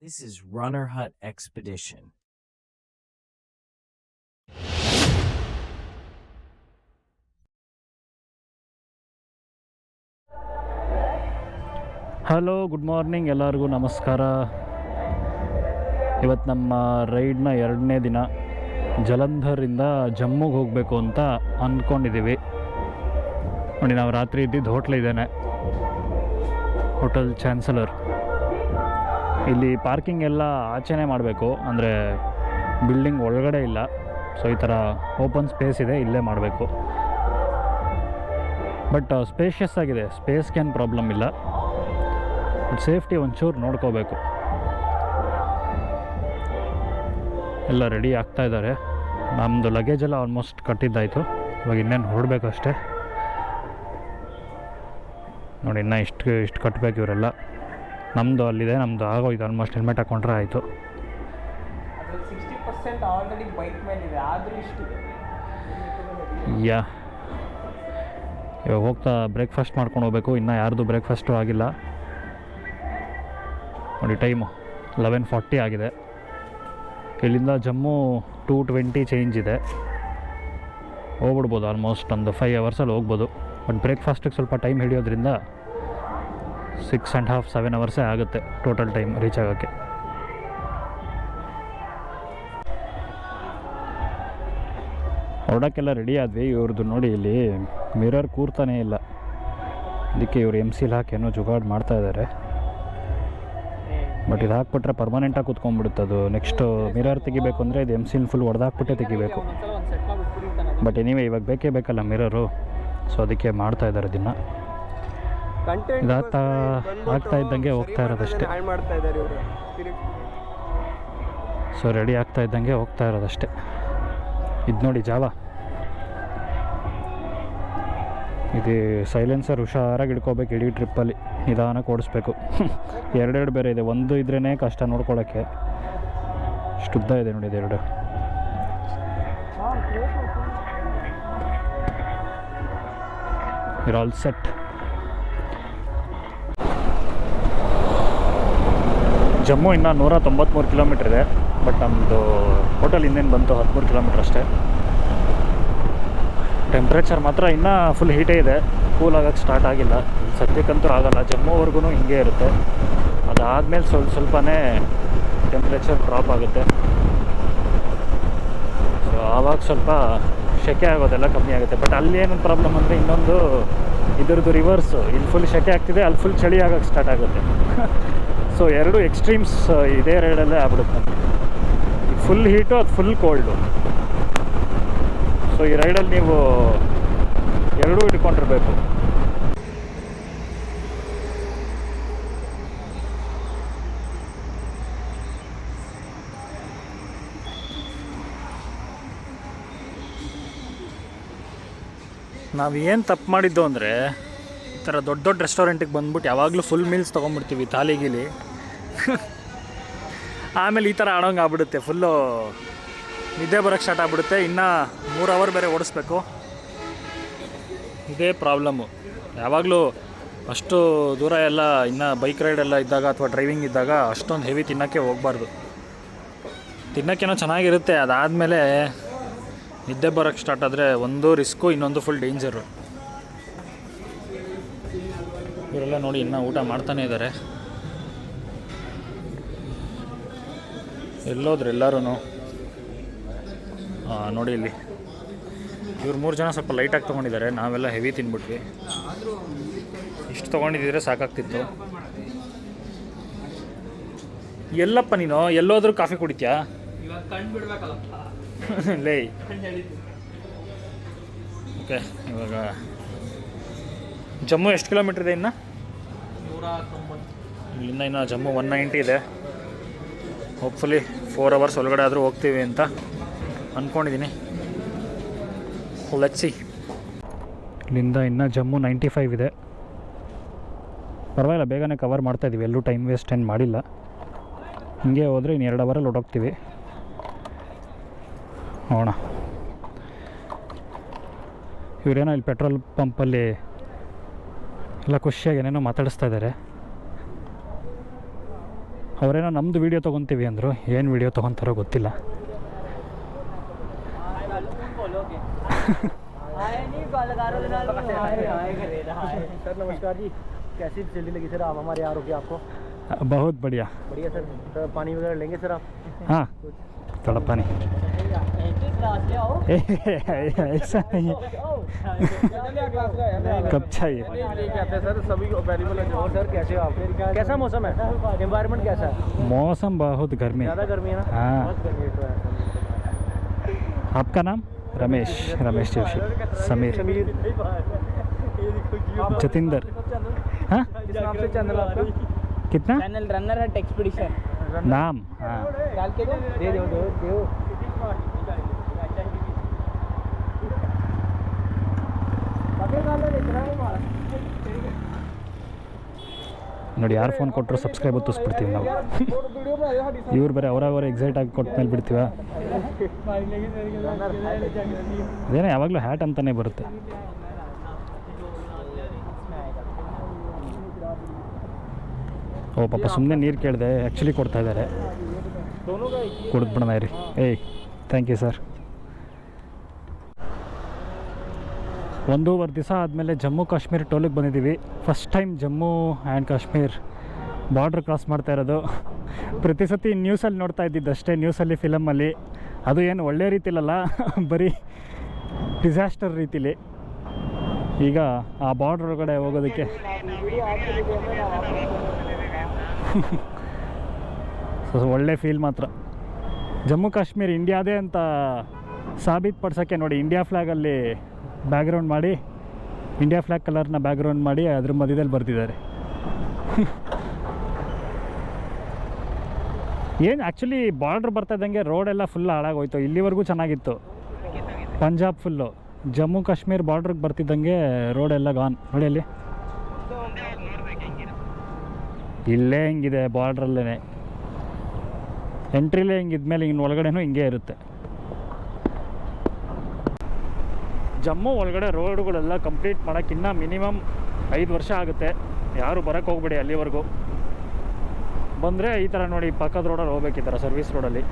This is Runner Hut Expedition. Hello, good morning, ಎಲ್ಲರಿಗೂ ನಮಸ್ಕಾರ. ಇವತ್ತು ನಮ್ಮ ರೈಡ್ನ 2ನೇ ದಿನ. ಜಲಂಧರಿಂದ ಜಮ್ಮುಗೆ ಹೋಗಬೇಕು ಅಂತ ಅಂದ್ಕೊಂಡಿದ್ದೀವಿ. ನೋಡಿ, ನಾವು ರಾತ್ರಿ ಇದ್ದಿದ್ದು ಹೋಟ್ಲಿದ್ದೇನೆ, ಹೋಟೆಲ್ ಚಾನ್ಸಲರ್. ಇಲ್ಲಿ ಪಾರ್ಕಿಂಗ್ ಎಲ್ಲ ಆಚೆನೇ ಮಾಡಬೇಕು, ಅಂದರೆ ಬಿಲ್ಡಿಂಗ್ ಒಳಗಡೆ ಇಲ್ಲ. ಸೊ ಈ ಥರ ಓಪನ್ ಸ್ಪೇಸ್ ಇದೆ, ಇಲ್ಲೇ ಮಾಡಬೇಕು. ಬಟ್ ಸ್ಪೇಷಿಯಸ್ ಆಗಿದೆ, ಸ್ಪೇಸ್ಗೇನು ಪ್ರಾಬ್ಲಮ್ ಇಲ್ಲ. ಬಟ್ ಸೇಫ್ಟಿ ಒಂಚೂರು ನೋಡ್ಕೋಬೇಕು. ಎಲ್ಲ ರೆಡಿ ಆಗ್ತಾ ಇದ್ದಾರೆ. ನಮ್ಮದು ಲಗೇಜೆಲ್ಲ ಆಲ್ಮೋಸ್ಟ್ ಕಟ್ಟಿದ್ದಾಯಿತು. ಇವಾಗ ಇನ್ನೇನು ಹೊರಡಬೇಕಷ್ಟೇ. ನೋಡಿ, ಇನ್ನೂ ಇಷ್ಟು ಕಟ್ಟಬೇಕು ಇವರೆಲ್ಲ. ನಮ್ಮದು ಅಲ್ಲಿದೆ, ನಮ್ಮದು ಆಗೋಯ್ತು ಆಲ್ಮೋಸ್ಟ್. ಹೆಲ್ಮೆಟ್ ಹಾಕ್ಕೊಂಡ್ರೆ ಆಯಿತು. ಯಾ, ಇವಾಗ ಹೋಗ್ತಾ ಬ್ರೇಕ್ಫಾಸ್ಟ್ ಮಾಡ್ಕೊಂಡು ಹೋಗ್ಬೇಕು. ಇನ್ನೂ ಯಾರ್ದು ಬ್ರೇಕ್ಫಾಸ್ಟು ಆಗಿಲ್ಲ. ನೋಡಿ, ಟೈಮು 11:40 ಆಗಿದೆ. ಇಲ್ಲಿಂದ ಜಮ್ಮು 2:20 ಚೇಂಜ್ ಇದೆ. ಹೋಗ್ಬಿಡ್ಬೋದು, ಆಲ್ಮೋಸ್ಟ್ ಒಂದು 5 ಅವರ್ಸಲ್ಲಿ ಹೋಗ್ಬೋದು. ಬಟ್ ಬ್ರೇಕ್ಫಾಸ್ಟಿಗೆ ಸ್ವಲ್ಪ ಟೈಮ್ ಹಿಡಿಯೋದ್ರಿಂದ 6.5 7 ಅವರ್ಸೇ ಆಗುತ್ತೆ ಟೋಟಲ್ ಟೈಮ್ ರೀಚ್ ಆಗೋಕ್ಕೆ. ಹೊರಡೋಕ್ಕೆಲ್ಲ ರೆಡಿ ಆದ್ವಿ. ಇವ್ರದ್ದು ನೋಡಿ, ಇಲ್ಲಿ ಮಿರರ್ ಕೂರ್ತಾನೇ ಇಲ್ಲ. ಅದಕ್ಕೆ ಇವರು MCL ಹಾಕಿ ಏನೋ ಜುಗಾಡ್ ಮಾಡ್ತಾಯಿದ್ದಾರೆ. ಬಟ್ ಇದು ಹಾಕ್ಬಿಟ್ರೆ ಪರ್ಮನೆಂಟಾಗಿ ಕೂತ್ಕೊಂಡ್ಬಿಡುತ್ತೆ ಅದು. ನೆಕ್ಸ್ಟು ಮಿರರ್ ತೆಗಿಬೇಕು ಅಂದರೆ ಇದು MCL ಫುಲ್ ಹೊಡೆದಾಕ್ಬಿಟ್ಟೆ ತೆಗಿಬೇಕು. ಬಟ್ ಎನಿವೆ ಇವಾಗ ಬೇಕೇ ಬೇಕಲ್ಲ ಮಿರರು. ಸೊ ಅದಕ್ಕೆ ಮಾಡ್ತಾಯಿದ್ದಾರೆ ದಿನ. ಆಗ್ತಾ ಇದ್ದಂಗೆ ಹೋಗ್ತಾ ಇರೋದಷ್ಟೇ. ಸೊ ರೆಡಿ ಆಗ್ತಾ ಇದ್ದಂಗೆ ಹೋಗ್ತಾ ಇರೋದಷ್ಟೇ. ಇದು ನೋಡಿ, ಜಾವ ಇದು ಸೈಲೆನ್ಸರ್ ಹುಷಾರಾಗಿ ಹಿಡ್ಕೋಬೇಕು. ಇಡೀ ಟ್ರಿಪ್ಪಲ್ಲಿ ನಿಧಾನಕ್ಕೆ ಓಡಿಸ್ಬೇಕು. ಎರಡೆರಡು ಬೇರೆ ಇದೆ, ಒಂದು ಇದ್ರೇ ಕಷ್ಟ ನೋಡ್ಕೊಳ್ಳೋಕ್ಕೆ. ಇಷ್ಟುದ್ದ ಇದೆ ನೋಡಿ, ಇದೆರಡು. ಇರ್ ಆಲ್ ಸೆಟ್. ಜಮ್ಮು ಇನ್ನೂ 193 ಕಿಲೋಮೀಟ್ರ್ ಇದೆ. ಬಟ್ ನಮ್ಮದು ಹೋಟೆಲ್ ಇನ್ನೇನು ಬಂತು 13 ಕಿಲೋಮೀಟ್ರ್ ಅಷ್ಟೇ. ಟೆಂಪ್ರೇಚರ್ ಮಾತ್ರ ಇನ್ನೂ ಫುಲ್ ಹೀಟೇ ಇದೆ, ಕೂಲ್ ಆಗೋಕ್ಕೆ ಸ್ಟಾರ್ಟ್ ಆಗಿಲ್ಲ. ಸದ್ಯಕ್ಕಂತೂ ಆಗೋಲ್ಲ. ಜಮ್ಮುವರೆಗೂ ಹಿಂಗೆ ಇರುತ್ತೆ. ಅದಾದಮೇಲೆ ಸ್ವಲ್ಪನೇ ಟೆಂಪ್ರೇಚರ್ ಡ್ರಾಪ್ ಆಗುತ್ತೆ. ಸೊ ಆವಾಗ ಸ್ವಲ್ಪ ಸೆಕೆ ಆಗೋದೆಲ್ಲ ಕಮ್ಮಿ ಆಗುತ್ತೆ. ಬಟ್ ಅಲ್ಲಿ ಏನು ಪ್ರಾಬ್ಲಮ್ ಅಂದರೆ, ಇನ್ನೊಂದು ಇದ್ರದ್ದು ರಿವರ್ಸು. ಇಲ್ಲಿ ಫುಲ್ ಸೆಕೆ ಆಗ್ತಿದೆ, ಅಲ್ಲಿ ಫುಲ್ ಚಳಿ ಆಗೋಕ್ಕೆ ಸ್ಟಾರ್ಟ್ ಆಗುತ್ತೆ. ಸೊ ಎರಡು ಎಕ್ಸ್ಟ್ರೀಮ್ಸ್ ಇದೇ ರೈಡಲ್ಲೇ ಆಗ್ಬಿಡುತ್ತೆ. ಫುಲ್ ಹೀಟು, ಅದು ಫುಲ್ ಕೋಲ್ಡು. ಸೊ ಈ ರೈಡಲ್ಲಿ ನೀವು ಎರಡೂ ಹಿಡ್ಕೊಂಡಿರ್ಬೇಕು. ನಾವೇನು ತಪ್ಪು ಮಾಡಿದ್ದು ಅಂದರೆ, ಈ ಥರ ದೊಡ್ಡ ದೊಡ್ಡ ರೆಸ್ಟೋರೆಂಟಿಗೆ ಬಂದ್ಬಿಟ್ಟು ಯಾವಾಗಲೂ ಫುಲ್ ಮೀಲ್ಸ್ ತೊಗೊಂಡ್ಬಿಡ್ತೀವಿ, ತಾಲಿಗಿಲಿ. ಆಮೇಲೆ ಈ ಥರ ಆಡೋಂಗೆ ಆಗ್ಬಿಡುತ್ತೆ. ಫುಲ್ಲು ನಿದ್ದೆ ಬರೋಕ್ಕೆ ಸ್ಟಾರ್ಟ್ ಆಗಿಬಿಡುತ್ತೆ. ಇನ್ನೂ 3 ಅವರ್ ಬೇರೆ ಓಡಿಸ್ಬೇಕು. ಇದೇ ಪ್ರಾಬ್ಲಮ್ಮು. ಯಾವಾಗಲೂ ಅಷ್ಟು ದೂರ ಎಲ್ಲ ಇನ್ನು ಬೈಕ್ ರೈಡೆಲ್ಲ ಇದ್ದಾಗ ಅಥವಾ ಡ್ರೈವಿಂಗ್ ಇದ್ದಾಗ ಅಷ್ಟೊಂದು ಹೆವಿ ತಿನ್ನೋಕ್ಕೆ ಹೋಗಬಾರ್ದು. ತಿನ್ನೋಕ್ಕೇನೋ ಚೆನ್ನಾಗಿರುತ್ತೆ, ಅದಾದಮೇಲೆ ನಿದ್ದೆ ಬರೋಕ್ಕೆ ಸ್ಟಾರ್ಟ್ ಆದರೆ ಒಂದು ರಿಸ್ಕು, ಇನ್ನೊಂದು ಫುಲ್ ಡೇಂಜರು. ಇವರೆಲ್ಲ ನೋಡಿ ಇನ್ನೂ ಊಟ ಮಾಡ್ತಾನೇ ಇದ್ದಾರೆ. ಎಲ್ಲೋದ್ರು ಎಲ್ಲರೂ. ನೋಡಿ, ಇಲ್ಲಿ ಇವ್ರು 3 ಜನ ಸ್ವಲ್ಪ ಲೈಟಾಗಿ ತೊಗೊಂಡಿದ್ದಾರೆ. ನಾವೆಲ್ಲ ಹೆವಿ ತಿನ್ಬಿಟ್ವಿ. ಇಷ್ಟು ತೊಗೊಂಡಿದ್ದರೆ ಸಾಕಾಗ್ತಿತ್ತು. ಎಲ್ಲಪ್ಪ ನೀನು ಎಲ್ಲೋದ್ರೂ ಕಾಫಿ ಕುಡಿತ್ಯಾ? ಲೇ, ಓಕೆ. ಇವಾಗ ಜಮ್ಮು ಎಷ್ಟು ಕಿಲೋಮೀಟ್ರ್ ಇದೆ ಇನ್ನು? 190. ಇಲ್ಲಿಂದ ಇನ್ನು ಜಮ್ಮು 190 ಇದೆ. ಹೋಪ್ಫುಲಿ 4 ಅವರ್ಸ್ ಒಳಗಡೆ ಆದರೂ ಹೋಗ್ತೀವಿ ಅಂತ ಅಂದ್ಕೊಂಡಿದ್ದೀನಿ. Let's see. ಇಲ್ಲಿಂದ ಇನ್ನು ಜಮ್ಮು 95 ಇದೆ. ಪರವಾಗಿಲ್ಲ, ಬೇಗನೆ ಕವರ್ ಮಾಡ್ತಾಯಿದ್ದೀವಿ. ಎಲ್ಲೂ ಟೈಮ್ ವೇಸ್ಟ್ ಏನು ಮಾಡಿಲ್ಲ. ಹಿಂಗೆ ಹೋದರೆ ಇನ್ನು 2 ಅವರಲ್ಲಿ ಹೊರಟೋಗ್ತೀವಿ. ನೋಡೋಣ. ಇವರೇನೋ ಇಲ್ಲಿ ಪೆಟ್ರೋಲ್ ಪಂಪಲ್ಲಿ ಎಲ್ಲ ಖುಷಿಯಾಗಿ ಏನೇನೋ ಮಾತಾಡಿಸ್ತಾ ಇದ್ದಾರೆ. ಅವರೇನೋ ನಮ್ಮದು ವೀಡಿಯೋ ತೊಗೊತೀವಿ ಅಂದರು, ಏನು ವೀಡಿಯೋ ತೊಗೊತಾರೋ ಗೊತ್ತಿಲ್ಲ. सर नमस्कार जी, कैसी फैसिलिटी लगी सर आप हमारे यहाँ रुके आपको? बहुत बढ़िया. बढ़िया सर. तो पानी वगैरह लेंगे सर आप? हाँ थोड़ा पानी. ऐसा नहीं है, कब चाहिए? कहते हैं सर सभी अवेलेबल है. और सर कैसे हो आप? कैसा मौसम है? एनवायरनमेंट कैसा है? मौसम बहुत गर्मी है. ज़्यादा गर्मी है ना? हाँ. बहुत गर्मी है तो है. आपका नाम? रमेश. रमेश जोशी. समीर. जतिंदर. हाँ किस नाम से चैनल आपका? कितना? चैनल रनर हट एक्सपीडिशन नाम? हाँ डाल के दो. दे दो दो दो. ನೋಡಿ, ಯಾರು ಫೋನ್ ಕೊಟ್ಟರು ಸಬ್ಸ್ಕ್ರೈಬ್ ಒತ್ತಿಸ್ಬಿಡ್ತೀವಿ ನಾವು. ಇವ್ರು ಬೇರೆ ಅವರಾಗ ಎಕ್ಸೈಟ್ ಆಗಿ ಕೊಟ್ಟ ಮೇಲೆ ಬಿಡ್ತೀವ. ಅದೇನೋ ಯಾವಾಗಲೂ ಹ್ಯಾಟ್ ಅಂತಲೇ ಬರುತ್ತೆ. ಓ ಪಾಪ ಸುಮ್ಮನೆ ನೀರು ಕೇಳಿದೆ, ಆ್ಯಕ್ಚುಲಿ ಕೊಡ್ತಾ ಇದ್ದಾರೆ. ಕುಡಿದ್ಬಿಡೋಣ ಇರಿ. ಏಯ್ ಥ್ಯಾಂಕ್ ಯು ಸರ್. 1.5 ದಿವಸ ಆದಮೇಲೆ ಜಮ್ಮು ಕಾಶ್ಮೀರ ಟೋಲಿಗೆ ಬಂದಿದ್ದೀವಿ. First time Jammu and Kashmir border cross ಮಾಡ್ತಾ ಇರೋದು. ಪ್ರತಿ ಸತಿ ನ್ಯೂಸಲ್ಲಿ ನೋಡ್ತಾ ಇದ್ದಿದ್ದು ಅಷ್ಟೇ, ನ್ಯೂಸಲ್ಲಿ ಫಿಲಮಲ್ಲಿ. ಅದು ಏನು ಒಳ್ಳೆ ರೀತಿಲಲ್ಲ, ಬರೀ ಡಿಸಾಸ್ಟರ್ ರೀತಿಲಿ. ಈಗ ಆ ಬಾರ್ಡ್ರ್ ಒಳಗಡೆ ಹೋಗೋದಕ್ಕೆ ಸೊ ಒಳ್ಳೆ ಫೀಲ್ ಮಾತ್ರ. ಜಮ್ಮು ಕಾಶ್ಮೀರ್ ಇಂಡಿಯಾದೇ ಅಂತ ಸಾಬೀತುಪಡ್ಸೋಕ್ಕೆ ನೋಡಿ, ಇಂಡಿಯಾ ಫ್ಲ್ಯಾಗಲ್ಲಿ ಬ್ಯಾಕ್ಗ್ರೌಂಡ್ ಮಾಡಿ, ಇಂಡಿಯಾ ಫ್ಲ್ಯಾಗ್ ಕಲರ್ನ ಬ್ಯಾಕ್ಗ್ರೌಂಡ್ ಮಾಡಿ ಅದ್ರ ಮಧ್ಯದಲ್ಲಿ ಬರ್ತಿದ್ದಾರೆ. ಏನು ಆ್ಯಕ್ಚುಲಿ ಬಾರ್ಡ್ರ್ ಬರ್ತಾ ಇದ್ದಂಗೆ ರೋಡೆಲ್ಲ ಫುಲ್ ಹಾಳಾಗೋಯ್ತು. ಇಲ್ಲಿವರೆಗೂ ಚೆನ್ನಾಗಿತ್ತು, ಪಂಜಾಬ್ ಫುಲ್ಲು. ಜಮ್ಮು ಕಾಶ್ಮೀರ್ ಬಾರ್ಡ್ರಿಗೆ ಬರ್ತಿದ್ದಂಗೆ ರೋಡೆಲ್ಲ ಗಾನ್. ನೋಡಿ ಅಲ್ಲಿ, ಇಲ್ಲೇ ಹಿಂಗಿದೆ ಬಾರ್ಡ್ರಲ್ಲೇ. ಎಂಟ್ರಿಲೇ ಹಿಂಗಿದ್ಮೇಲೆ ಇನ್ನು ಒಳಗಡೆನೂ ಹಿಂಗೆ ಇರುತ್ತೆ. ಜಮ್ಮು ಒಳಗಡೆ ರೋಡ್ಗಳೆಲ್ಲ ಕಂಪ್ಲೀಟ್ ಮಾಡೋಕ್ಕೆ ಇನ್ನೂ ಮಿನಿಮಮ್ 5 ವರ್ಷ ಆಗುತ್ತೆ. ಯಾರು ಬರೋಕ್ಕೆ ಹೋಗ್ಬೇಡಿ ಅಲ್ಲಿವರೆಗೂ. ಬಂದರೆ ಈ ಥರ ನೋಡಿ, ಪಕ್ಕದ ರೋಡಲ್ಲಿ ಹೋಗ್ಬೇಕು, ಈ ಥರ ಸರ್ವಿಸ್ ರೋಡಲ್ಲಿ.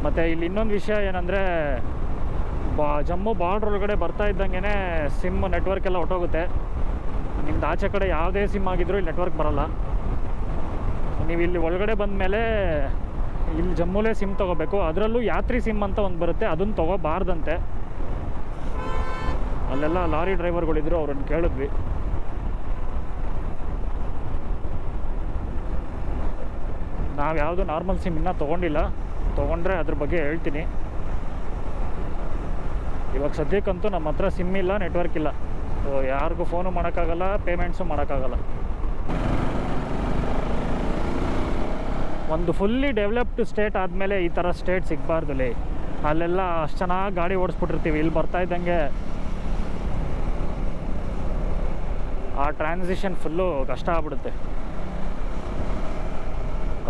ಮತ್ತು ಇಲ್ಲಿ ಇನ್ನೊಂದು ವಿಷಯ ಏನಂದರೆ, ಜಮ್ಮು ಬಾರ್ಡ್ರ್ ಒಳಗಡೆ ಬರ್ತಾ ಇದ್ದಂಗೆ ಸಿಮ್ ನೆಟ್ವರ್ಕ್ ಎಲ್ಲ ಹೊಟ್ಟೋಗುತ್ತೆ. ನಿಮ್ದು ಆಚೆ ಕಡೆ ಯಾವುದೇ ಸಿಮ್ ಆಗಿದ್ರೂ ಇಲ್ಲಿ ನೆಟ್ವರ್ಕ್ ಬರೋಲ್ಲ. ನೀವು ಇಲ್ಲಿ ಒಳಗಡೆ ಬಂದಮೇಲೆ ಇಲ್ಲಿ ಜಮ್ಮುಲೇ ಸಿಮ್ ತೊಗೋಬೇಕು. ಅದರಲ್ಲೂ ಯಾತ್ರಿ ಸಿಮ್ ಅಂತ ಒಂದು ಬರುತ್ತೆ, ಅದನ್ನು ತೊಗೋಬಾರ್ದಂತೆ. ಅಲ್ಲೆಲ್ಲ ಲಾರಿ ಡ್ರೈವರ್ಗಳಿದ್ರು, ಅವ್ರನ್ನ ಕೇಳಿದ್ವಿ. ನಾವು ಯಾವುದು ನಾರ್ಮಲ್ ಸಿಮ್ ಇನ್ನೂ ತೊಗೊಂಡಿಲ್ಲ, ತೊಗೊಂಡ್ರೆ ಅದ್ರ ಬಗ್ಗೆ ಹೇಳ್ತೀನಿ. ಇವಾಗ ಸದ್ಯಕ್ಕಂತೂ ನಮ್ಮ ಹತ್ರ ಸಿಮ್ ಇಲ್ಲ, ನೆಟ್ವರ್ಕ್ ಇಲ್ಲ. ಸೊ ಯಾರಿಗೂ ಫೋನು ಮಾಡೋಕ್ಕಾಗಲ್ಲ, ಪೇಮೆಂಟ್ಸು ಮಾಡೋಕ್ಕಾಗಲ್ಲ. ಒಂದು ಫುಲ್ಲಿ ಡೆವಲಪ್ಡ್ ಸ್ಟೇಟ್ ಆದಮೇಲೆ ಈ ಥರ ಸ್ಟೇಟ್ ಸಿಗಬಾರ್ದಲ್ಲಿ. ಅಲ್ಲೆಲ್ಲ ಅಷ್ಟು ಚೆನ್ನಾಗಿ ಗಾಡಿ ಓಡಿಸ್ಬಿಟ್ಟಿರ್ತೀವಿ, ಇಲ್ಲಿ ಬರ್ತಾ ಇದ್ದಂಗೆ ಆ ಟ್ರಾನ್ಸಿಷನ್ ಫುಲ್ಲು ಕಷ್ಟ ಆಗ್ಬಿಡುತ್ತೆ.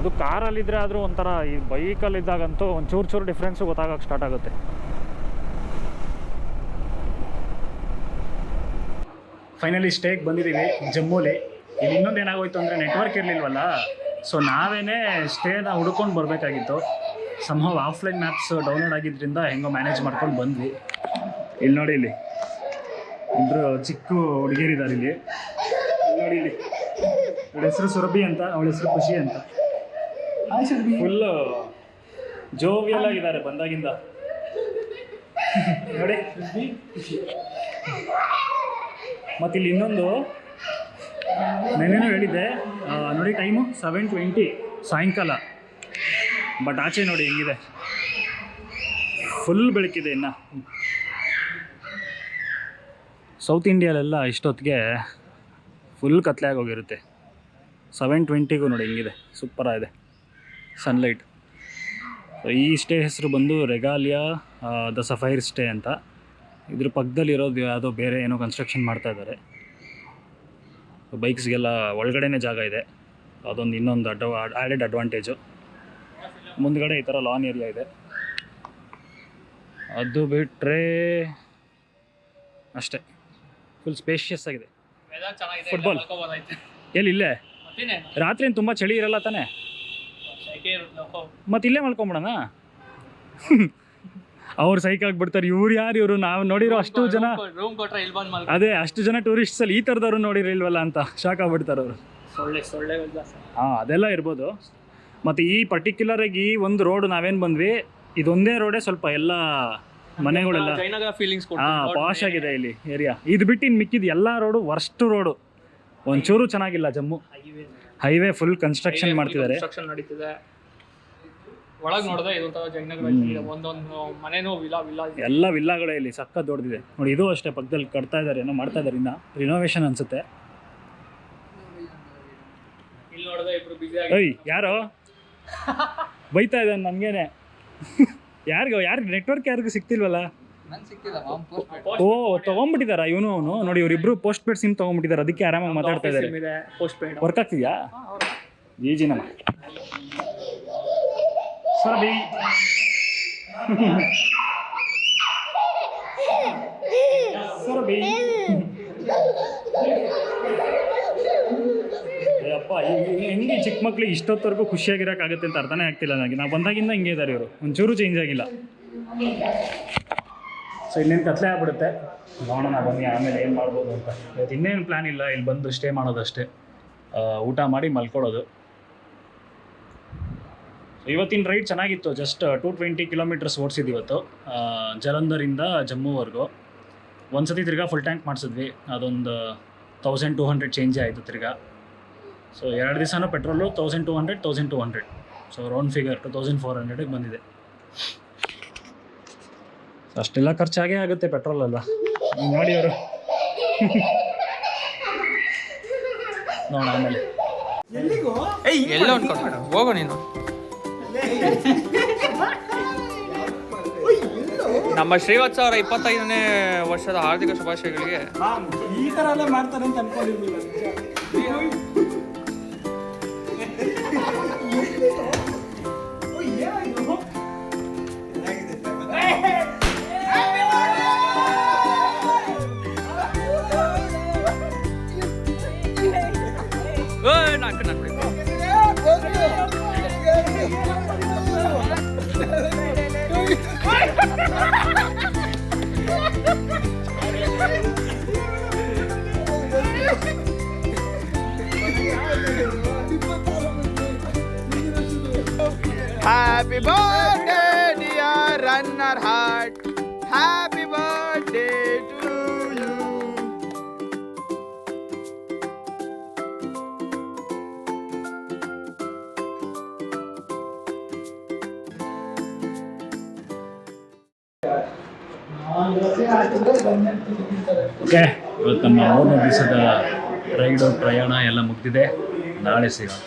ಅದು ಕಾರಲ್ಲಿದ್ದರೆ ಆದರೂ ಒಂಥರ, ಈ ಬೈಕಲ್ಲಿದ್ದಾಗಂತೂ ಒಂದು ಚೂರು ಡಿಫ್ರೆನ್ಸು ಗೊತ್ತಾಗೋಕ್ಕೆ ಸ್ಟಾರ್ಟ್ ಆಗುತ್ತೆ. ಫೈನಲಿ ಸ್ಟೇಗೆ ಬಂದಿದ್ದೀವಿ ಜಮ್ಮುಲಿ. ಇಲ್ಲಿ ಇನ್ನೊಂದು ಏನಾಗೋಯ್ತು ಅಂದರೆ, ನೆಟ್ವರ್ಕ್ ಇರಲಿಲ್ವಲ್ಲ. ಸೊ ನಾವೇನೇ ಸ್ಟೇನ ಹುಡ್ಕೊಂಡು ಬರಬೇಕಾಗಿತ್ತು. ಸಂಹವ್ ಆಫ್ಲೈನ್ ಮ್ಯಾಪ್ಸ್ ಡೌನ್ಲೋಡ್ ಆಗಿದ್ದರಿಂದ ಹೆಂಗೋ ಮ್ಯಾನೇಜ್ ಮಾಡ್ಕೊಂಡು ಬಂದ್ವಿ. ಇಲ್ಲಿ ನೋಡಿ, ಇಲ್ಲಿ ಇಬ್ಬರು ಚಿಕ್ಕ ಹುಡುಗಿಯರಿದ್ದಾರೆ. ಇಲ್ಲಿ ನೋಡಿ, ಇಲ್ಲಿ ಅವಳ ಹೆಸರು ಸುರಭಿ ಅಂತ, ಅವಳ ಹೆಸರು ಖುಷಿ ಅಂತ. ಫುಲ್ಲು ಜೋವಿಯಲ್ ಆಗಿದ್ದಾರೆ ಬಂದಾಗಿಂದ. ನೋಡಿ, ಮತ್ತು ಇಲ್ಲಿ ಇನ್ನೊಂದು ನೆನ್ನೆನೂ ಹೇಳಿದ್ದೆ ನೋಡಿ, ಟೈಮು 7:20 ಸಾಯಂಕಾಲ. ಬಟ್ ಆಚೆ ನೋಡಿ ಹೆಂಗಿದೆ, ಫುಲ್ ಬೆಳಕಿದೆ. ಇನ್ನು ಸೌತ್ ಇಂಡಿಯಾಲೆಲ್ಲ ಇಷ್ಟೊತ್ತಿಗೆ ಫುಲ್ ಕತ್ಲೆ ಆಗೋಗಿರುತ್ತೆ. 7:20ಗೂ ನೋಡಿ ಹೆಂಗಿದೆ, ಸೂಪರಾಗಿದೆ ಸನ್ಲೈಟ್. ಈ ಸ್ಟೇ ಹೆಸರು ಬಂದು ರೆಗಾಲಿಯಾ ದ ಸಫೈರ್ ಸ್ಟೇ ಅಂತ. ಇದ್ರ ಪಕ್ಕದಲ್ಲಿರೋದು ಯಾವುದೋ ಬೇರೆ ಏನೋ ಕನ್ಸ್ಟ್ರಕ್ಷನ್ ಮಾಡ್ತಾ ಇದ್ದಾರೆ. ಬೈಕ್ಸ್ಗೆಲ್ಲ ಒಳಗಡೆನೇ ಜಾಗ ಇದೆ, ಅದೊಂದು ಇನ್ನೊಂದು ಆ್ಯಡೆಡ್ ಅಡ್ವಾಂಟೇಜು. ಮುಂದ್ಗಡೆ ಈ ಥರ ಲಾನ್ ಏರಿಯಾ ಇದೆ. ಅದು ಬಿಟ್ಟರೆ ಅಷ್ಟೇ, ಫುಲ್ ಸ್ಪೇಷಿಯಸ್ ಆಗಿದೆ. ಫುಟ್ಬಾಲ್ ಎಲ್ಲಿ ಇಲ್ಲೇ ರಾತ್ರಿ ಏನು ತುಂಬ ಚಳಿ ಇರಲ್ಲ ತಾನೇ ಮತ್ತೆ ಇಲ್ಲೇ ಮಲ್ಕೊಂಬಿಡೋಣ ಅವ್ರು ಸೈಕ್ ಆಗಿಬಿಡ್ತಾರೆ. ಇವ್ರು ಯಾರು ಇವರು, ನಾವು ನೋಡಿರೋ ಅಷ್ಟು ಜನ ರೂಮ್ ಕೊಟ್ರೆ ಇಲ್ಲಿ ಬಂದು ಅದೇ ಅಷ್ಟು ಜನ ಟೂರಿಸ್ಟ್ಸಲ್ಲಿ ಈ ಥರದವ್ರು ನೋಡಿರಿಲ್ವಲ್ಲ ಅಂತ ಶಾಕ್ ಆಗ್ಬಿಡ್ತಾರೆ ಅವರು. ಸೊಳ್ಳೆ ಹಾಂ ಅದೆಲ್ಲ ಇರ್ಬೋದು. ಮತ್ತು ಈ ಪರ್ಟಿಕ್ಯುಲರಾಗಿ ಈ ಒಂದು ರೋಡ್ ನಾವೇನು ಬಂದ್ವಿ, ಇದೊಂದೇ ರೋಡೇ ಸ್ವಲ್ಪ ಎಲ್ಲ ಮನೆಗಳೆಲ್ಲ ಜಯನಗರ ಫೀಲಿಂಗ್ಸ್ ಹಾಂ ಪಾಶ್ ಆಗಿದೆ ಇಲ್ಲಿ ಏರಿಯಾ. ಇದು ಬಿಟ್ಟು ಇನ್ನು ಮಿಕ್ಕಿದ ಎಲ್ಲ ರೋಡು ವರ್ಸ್ಟ್ ರೋಡು, ಒಂಚೂರು ಚೆನ್ನಾಗಿಲ್ಲ. ಜಮ್ಮು ಹೈವೇ ಫುಲ್ ಕನ್ಸ್ಟ್ರಕ್ಷನ್ ಮಾಡ್ತಿದ್ದಾರೆ. ಕನ್ಸ್ಟ್ರಕ್ಷನ್ ನಡೀತಿದೆ. ಒಳಗೆ ನೋಡಿದ್ರೆ ಇದೊಂಥರ ಜಯನಗರ ಒಂದೊಂದು ಮನೆನೂ ವಿಲ್ಲಾ ಎಲ್ಲ ವಿಲ್ಲಾಗಳೇ ಇಲ್ಲಿ ಸಖತ್ ದೊಡ್ಡದಿದೆ ನೋಡಿ. ಇದು ಅಷ್ಟೇ ಪಕ್ಕದಲ್ಲಿ ಕಟ್ತಾ ಇದ್ದಾರೆ, ಏನೋ ಮಾಡ್ತಾ ಇದ್ದಾರೆ, ಇನ್ನು ರಿನೋವೇಷನ್ ಅನ್ಸುತ್ತೆ. ಇಲ್ಲಿ ನೋಡಿದ್ರೆ ಇಬ್ರು ಬಿಸಿ ಏಯ್ ಯಾರೋ ಬೈತಾ ಇದ್ದಾನೆ ನಮಗೇನೆ. ಯಾರು ನೆಟ್ವರ್ಕ್ ಯಾರಿಗೂ ಸಿಗ್ತಿಲ್ವಲ್ಲ? ಓ ತೊಗೊಂಡ್ಬಿಟ್ಟಿದಾರ ಇವನು ಅವನು ನೋಡಿ. ಇವರಿಬ್ರು ಪೋಸ್ಟ್ ಪೇಡ್ ಸಿಮ್ ತೊಗೊಂಡ್ಬಿಟ್ಟಿದ್ದಾರೆ, ಅದಕ್ಕೆ ಆರಾಮಾಗಿ ಮಾತಾಡ್ತಾ ಇದ್ದಾರೆ. ಪೋಸ್ಟ್ ಪೇಡ್ ವರ್ಕ್ ಆಗ್ತಿದ್ಯಾ? ಜಿ ನಮ್ಮ ಸರಿ ಅಪ್ಪ ಹೆಂಗೆ ಚಿಕ್ಕ ಮಕ್ಳಿಗೆ ಇಷ್ಟೊತ್ತವರೆಗೂ ಖುಷಿಯಾಗಿರೋಕ್ಕಾಗುತ್ತೆ ಅಂತ ಅರ್ಥನೇ ಆಗ್ತಿಲ್ಲ ನನಗೆ. ನಾವು ಬಂದಾಗಿಂದ ಹಿಂಗೆ ಇದ್ದಾರೆ ಇವರು, ಒಂಚೂರು ಚೇಂಜ್ ಆಗಿಲ್ಲ. ಸೊ ಇನ್ನೇನು ಕತ್ಲೆ ಆಗ್ಬಿಡುತ್ತೆ, ನೋಡೋಣ ಬನ್ನಿ ಆಮೇಲೆ ಏನು ಮಾಡ್ಬೋದು ಅಂತ. ಇವತ್ತು ಇನ್ನೇನು ಪ್ಲ್ಯಾನ್ ಇಲ್ಲ, ಇಲ್ಲಿ ಬಂದು ಸ್ಟೇ ಮಾಡೋದಷ್ಟೇ, ಊಟ ಮಾಡಿ ಮಲ್ಕೊಳ್ಳೋದು. ಇವತ್ತಿನ ರೈಡ್ ಚೆನ್ನಾಗಿತ್ತು. ಜಸ್ಟ್ 220 ಕಿಲೋಮೀಟರ್ಸ್ ಓಡಿಸಿದ್ದು ಇವತ್ತು, ಜಲಂಧರಿಂದ ಜಮ್ಮುವರೆಗೂ. ಒಂದು ಸತಿ ತಿರ್ಗಾ ಫುಲ್ ಟ್ಯಾಂಕ್ ಮಾಡಿಸಿದ್ವಿ, ಅದೊಂದು 1200 ಚೇಂಜೇ ಆಯಿತು ತಿರ್ಗಾ. ಸೊ 2 ದಿವಸನೂ ಪೆಟ್ರೋಲು 1200. ಸೊ ರೌಂಡ್ ಫಿಗರ್ 2400ಗೆ ಬಂದಿದೆ. ಅಷ್ಟೆಲ್ಲ ಖರ್ಚಾಗೇ ಆಗುತ್ತೆ ಪೆಟ್ರೋಲ್ ಅಲ್ವಾ, ನೋಡಿ ಅವರು. ನೋಡೋಣ ಆಮೇಲೆ ಎಲ್ಲೋ ಅನ್ಕೊಂಡು ಹೋಗೋ ನೀನು. ನಮ್ಮ ಶ್ರೀವತ್ಸ ಅವರ 25ನೇ ವರ್ಷದ ಹಾರ್ದಿಕ ಶುಭಾಶಯಗಳಿಗೆ. ಈ ಥರ ಎಲ್ಲ ಮಾಡ್ತಾರೆ ಅಂತ ಅನ್ಕೊಂಡಿರ್ಲಿಲ್ಲ. ನಾಲ್ಕು Happy birthday, dear runner heart. Happy birthday to you. Okay, ಇವತ್ತು ನಮ್ಮ 3ನೇ ದಿವಸದ ರೈಡು ಪ್ರಯಾಣ ಎಲ್ಲ ಮುಗಿದಿದೆ. ನಾಳೆ ಸಿಗೋಣ.